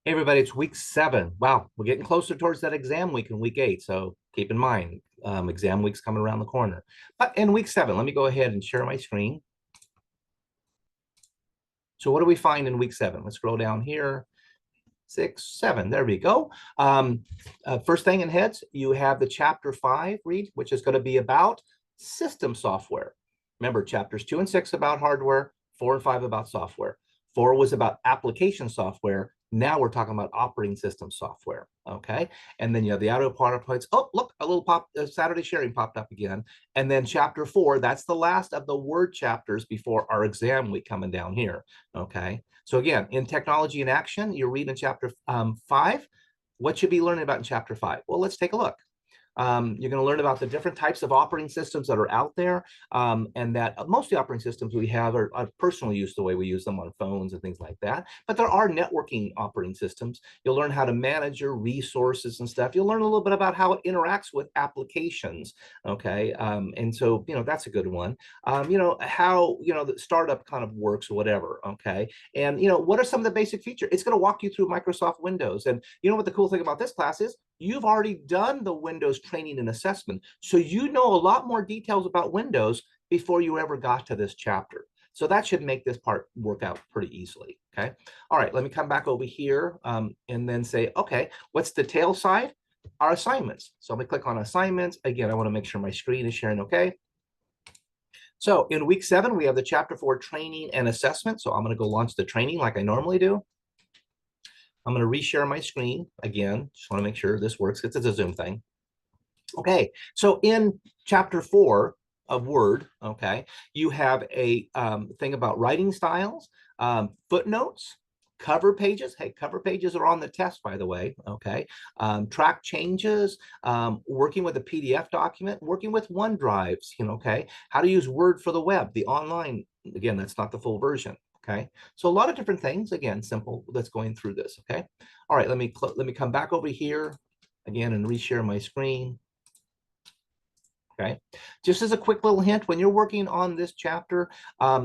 Hey everybody, it's week 7. Wow, we're getting closer towards that exam week in week 8. So keep in mind, exam week's coming around the corner. But in week 7, let me go ahead and share my screen. So what do we find in week 7? Let's scroll down here. 6, 7, there we go. First thing in heads, you have the chapter 5 read, which is going to be about system software. Remember, chapters 2 and 6 about hardware, 4 and 5 about software. 4 was about application software. Now we're talking about operating system software. Okay. And then you have the audio PowerPoints. Oh, look, a little Saturday sharing popped up again. And then chapter 4, that's the last of the word chapters before our exam week coming down here. Okay. So again, in technology in action, you're reading chapter 5. What should you be learning about in chapter 5? Well, let's take a look. You're going to learn about the different types of operating systems that are out there, and that most of the operating systems we have are personally used the way we use them on phones and things like that. But there are networking operating systems. You'll learn how to manage your resources and stuff. You'll learn a little bit about how it interacts with applications. Okay, and so that's a good one. How the startup kind of works or whatever. Okay, and what are some of the basic features? It's going to walk you through Microsoft Windows, and what the cool thing about this class is. You've already done the Windows training and assessment, so you know a lot more details about Windows before you ever got to this chapter. So that should make this part work out pretty easily, okay? All right, let me come back over here and then say, okay, what's the tail side? Our assignments. So I'm gonna click on assignments. Again, I wanna make sure my screen is sharing okay. So in week 7, we have the chapter 4 training and assessment. So I'm gonna go launch the training like I normally do. I'm going to reshare my screen again. Just want to make sure this works. It's a Zoom thing. Okay, so in chapter 4 of Word, okay, you have a thing about writing styles, footnotes, cover pages. Hey, cover pages are on the test, by the way. Okay, track changes, working with a PDF document, working with OneDrives. Okay, how to use Word for the web, the online. Again, that's not the full version. Okay, so a lot of different things. Again, simple. That's going through this. Okay, all right. Let me come back over here again and reshare my screen. Okay, just as a quick little hint, when you're working on this chapter,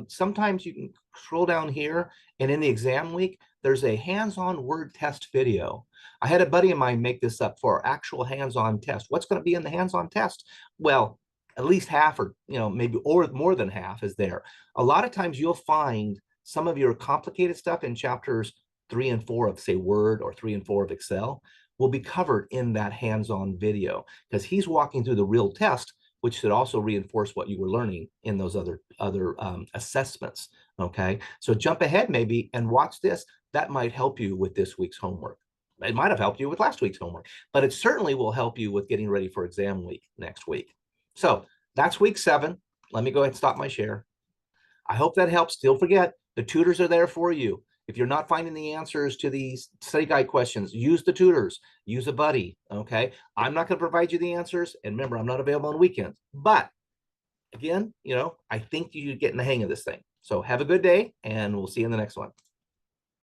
sometimes you can scroll down here, and in the exam week, there's a hands-on word test video. I had a buddy of mine make this up for actual hands-on test. What's going to be in the hands-on test? Well, at least half, or maybe or more than half is there. A lot of times you'll find some of your complicated stuff in chapters 3 and 4 of, say, Word, or 3 and 4 of Excel will be covered in that hands-on video, because he's walking through the real test, which should also reinforce what you were learning in those other assessments. Okay, so jump ahead maybe and watch this. That might help you with this week's homework. It might have helped you with last week's homework, but it certainly will help you with getting ready for exam week next week. So that's week 7. Let me go ahead and stop my share. I hope that helps. Don't forget, the tutors are there for you. If you're not finding the answers to these study guide questions, use the tutors, use a buddy, okay? I'm not going to provide you the answers. And remember, I'm not available on weekends. But again, I think you're getting the hang of this thing. So have a good day, and we'll see you in the next one.